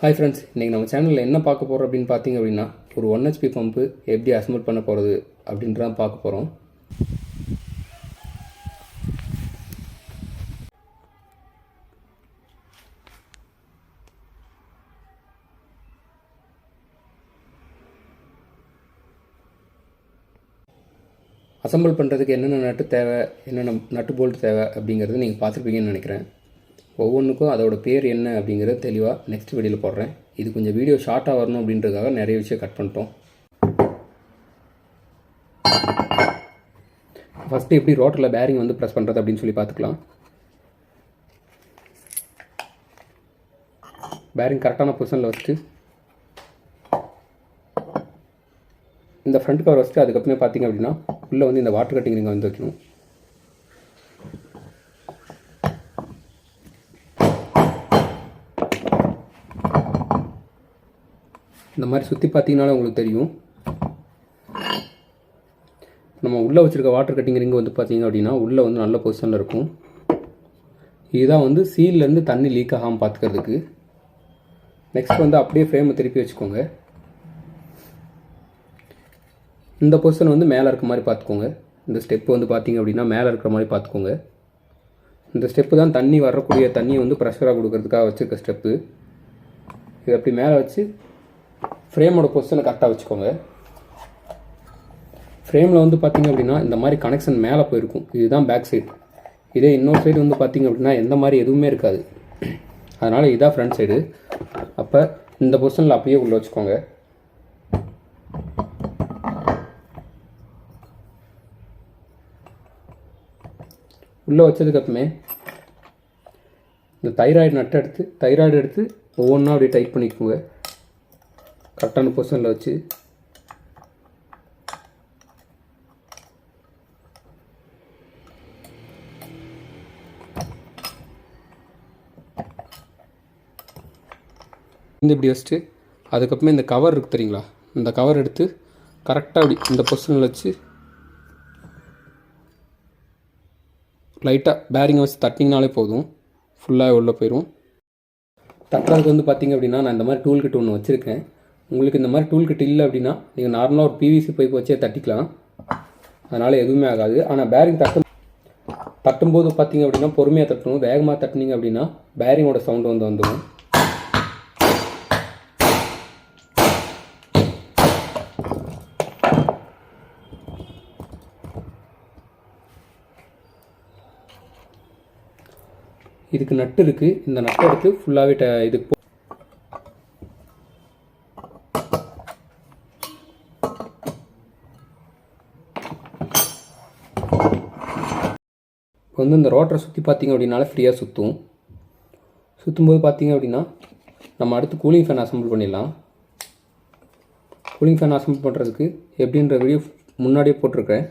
Hi friends, இன்றைக்கி நம்ம சேனலில் என்ன பார்க்க போகிறோம் அப்படின்னு பார்த்தீங்க அப்படின்னா, ஒரு 1 HP பம்பு எப்படி அசம்பிள் பண்ண போகிறது அப்படின்றதான் பார்க்க போகிறோம். அசம்பிள் பண்ணுறதுக்கு என்னென்ன நட்டு தேவை, என்னென்ன நட்டு போல்ட் தேவை அப்படிங்கிறது நீங்கள் பார்த்துருப்பீங்கன்னு நினைக்கிறேன். ஒவ்வொன்றுக்கும் அதோட பேர் என்ன அப்படிங்கிறது தெளிவாக நெக்ஸ்ட் வீடியோவில் போடுறேன். இது கொஞ்சம் வீடியோ ஷார்ட்டாக வரணும் அப்படின்றதுக்காக நிறைய விஷயம் கட் பண்ணிட்டோம். ஃபஸ்ட்டு எப்படி ரோட்டரில் பேரிங் வந்து ப்ரெஸ் பண்ணுறது அப்படின்னு சொல்லி பார்த்துக்கலாம். பேரிங் கரெக்டான பொசிஷனில் வச்சுட்டு இந்த ஃப்ரண்ட் கவர் வச்சுட்டு அதுக்கப்புறமே பார்த்தீங்க அப்படின்னா உள்ளே வந்து இந்த வாட்டர் கட்டிங் நீங்கள் வந்து வைக்கணும். இந்த மாதிரி சுற்றி பார்த்தீங்கனாலே உங்களுக்கு தெரியும். நம்ம உள்ளே வச்சுருக்க வாட்டர் கட்டிங் ரிங்கு வந்து பார்த்தீங்க அப்படின்னா உள்ளே வந்து நல்ல பொசிஷனில் இருக்கும். இதுதான் வந்து சீல்லேருந்து தண்ணி லீக் ஆகாமல் பார்த்துக்கிறதுக்கு. நெக்ஸ்ட் வந்து அப்படியே ஃப்ரேமை திருப்பி வச்சுக்கோங்க. இந்த பொசிஷன் வந்து மேலே இருக்க மாதிரி பார்த்துக்கோங்க. இந்த ஸ்டெப்பு வந்து பார்த்தீங்க அப்படின்னா மேலே இருக்கிற மாதிரி பார்த்துக்கோங்க. இந்த ஸ்டெப்பு தான் தண்ணி வரக்கூடிய தண்ணியை வந்து ப்ரெஷராக கொடுக்கறதுக்காக வச்சுருக்க ஸ்டெப்பு. இது அப்படி மேலே வச்சு ஃப்ரேமோட பொசிஷனை கரெக்டாக வச்சுக்கோங்க. ஃப்ரேமில் வந்து பார்த்திங்க அப்படின்னா இந்த மாதிரி கனெக்ஷன் மேலே போயிருக்கும். இதுதான் பேக் சைடு. இதே இன்னொரு சைடு வந்து பார்த்திங்க அப்படின்னா எந்த மாதிரி எதுவுமே இருக்காது. அதனால் இதுதான் ஃப்ரண்ட் சைடு. அப்போ இந்த பொசிஷனில் அப்படியே உள்ளே வச்சுக்கோங்க. உள்ளே வச்சதுக்கப்புறமே இந்த தைராய்டு எடுத்து ஒவ்வொன்றா அப்படியே டைட் பண்ணிக்கோங்க. கரெக்டான பொசிஷனில் வச்சு இப்படி வச்சுட்டு அதுக்கப்புறமே இந்த கவர் இருக்குது தெரியுங்களா, இந்த கவர் எடுத்து கரெக்டாக அப்படி இந்த பொசிஷனில் வச்சு லைட்டாக பேரிங்கை வச்சு தட்டிங்கனாலே போதும், ஃபுல்லாக உள்ளே போயிடும். தட்டுறதுக்கு வந்து பார்த்திங்க அப்படின்னா நான் இந்த மாதிரி டூல் கிட் ஒன்று வச்சுருக்கேன். உங்களுக்கு இந்த மாதிரி டூல் கிட் இல்லை அப்படின்னா நீங்கள் நார்மலாக ஒரு பிவிசி பைப் வச்சே தட்டிக்கலாம். அதனால் எதுவுமே ஆகாது. ஆனால் பேரிங் தட்டும்போது பார்த்திங்க அப்படின்னா பொறுமையாக தட்டணும். வேகமாக தட்டினீங்க அப்படின்னா பேரிங்கோட சவுண்டு வந்து வந்துடும். இதுக்கு நட்டு இருக்குது. இந்த நட்டை எடுத்து ஃபுல்லாகவே இதுக்கு இப்போ வந்து இந்த ரோட்டரை சுற்றி பார்த்திங்க அப்படின்னால ஃப்ரீயாக சுற்றும்போது பார்த்திங்க அப்படின்னா நம்ம அடுத்து கூலிங் ஃபேன் அசம்பிள் பண்ணிடலாம். கூலிங் ஃபேன் அசம்பிள் பண்ணுறதுக்கு எப்படின்ற வீடியோ முன்னாடியே போட்டிருக்கேன்.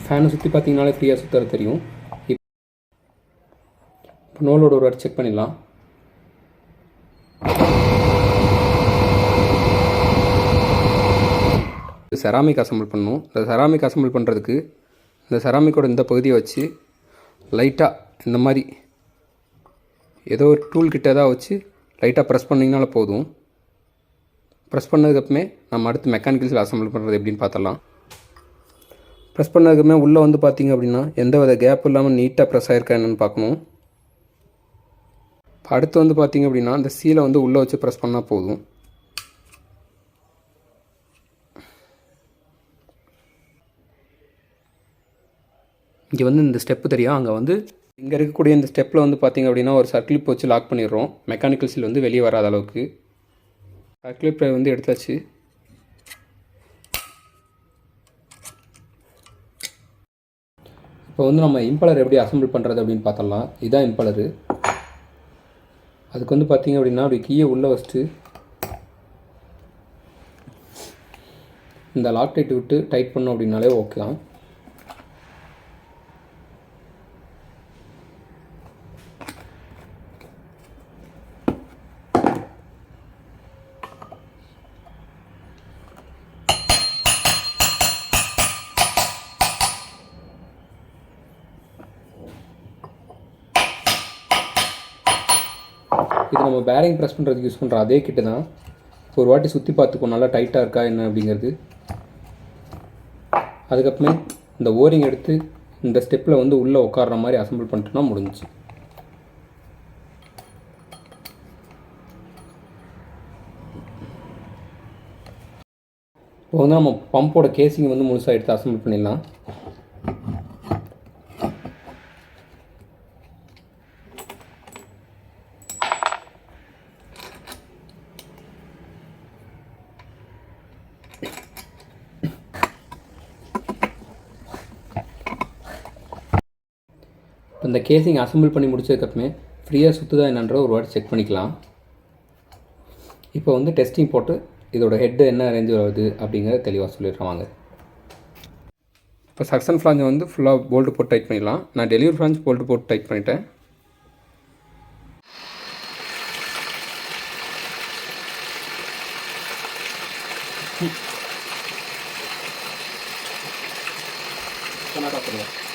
ஃபேனை சுற்றி பார்த்தீங்கனாலே ஃப்ரீயாக சுற்றுறது தெரியும். இப்போ நோலோட ஒரு வாட்டி செக் பண்ணிடலாம். செராமிக் அசம்பிள் பண்ணணும். இந்த செராமிக் அசம்பிள் பண்ணுறதுக்கு இந்த செராமிக்கோட இந்த பகுதியை வச்சு லைட்டாக இந்த மாதிரி ஏதோ ஒரு டூல் கிட்ட தான் வச்சு லைட்டாக ப்ரெஸ் பண்ணிங்கனால போதும். ப்ரெஸ் பண்ணதுக்கப்புறமே நம்ம அடுத்து மெக்கானிக்கல்ஸில் அசம்பிள் பண்ணுறது எப்படின்னு பார்த்தலாம். ப்ரெஸ் பண்ணதுக்குமே உள்ளே வந்து பார்த்திங்க அப்படின்னா எந்த வித கேப் இல்லாமல் நீட்டாக ப்ரெஸ் ஆகிருக்கா என்னென்னு பார்க்கணும். அடுத்து வந்து பார்த்திங்க அப்படின்னா இந்த சீலை வந்து உள்ளே வச்சு ப்ரெஸ் பண்ணால் போதும். இங்கே வந்து இந்த ஸ்டெப்பு தெரியும். அங்கே வந்து இங்கே இருக்கக்கூடிய இந்த ஸ்டெப்பில் வந்து பார்த்திங்க அப்படின்னா ஒரு சர்க்கிளிப் வச்சு லாக் பண்ணிடுறோம். மெக்கானிக்கல் சீல் வந்து வெளியே வராத அளவுக்கு சர்க்கிளிப்பை வந்து எடுத்தாச்சு. இப்போ வந்து நம்ம இம்பலர் எப்படி அசம்பிள் பண்ணுறது அப்படின்னு பார்த்தலாம். இதுதான் இம்பலரு. அதுக்கு வந்து பார்த்திங்க அப்படின்னா அப்படி கீயை உள்ளே வச்சுட்டு இந்த லாக் டைட் விட்டு டைட் பண்ணோம் அப்படின்னாலே ஓகே தான். இது நம்ம பேரிங் ப்ரெஸ் பண்ணுறதுக்கு யூஸ் பண்ணுற அதே கிட்டு தான். ஒரு வாட்டி சுற்றி பார்த்துக்கோ நல்லா டைட்டாக இருக்கா என்ன அப்படிங்கிறது. அதுக்கப்புறமே இந்த ஓரிங் எடுத்து இந்த ஸ்டெப்பில் வந்து உள்ளே உட்கார்ற மாதிரி அசம்பிள் பண்ணிட்டோம்னா முடிஞ்சிச்சு. இப்போ வந்து நம்ம பம்போட கேசிங் வந்து முழுசாக எடுத்து அசம்பிள் பண்ணிடலாம். இந்த கேசிங் அசம்பிள் பண்ணி முடிச்சதுக்கப்புறமே ஃப்ரீயாக சுற்றுதா என்னன்ற ஒரு வாட்டி செக் பண்ணிக்கலாம். இப்போ வந்து டெஸ்டிங் போட்டு இதோட ஹெட்டு என்ன ரேஞ்சில் வருது அப்படிங்கிறத தெளிவாக சொல்லிடுறாங்க. இப்போ சக்ஷன் ஃப்ளாஞ்சை வந்து ஃபுல்லாக போல்ட்டு போட்டு டைட் பண்ணிடலாம். நான் டெலிவரி ஃப்ளாஞ்ச் போல்ட்டு போட்டு டைட் பண்ணிட்டேன். சொன்னா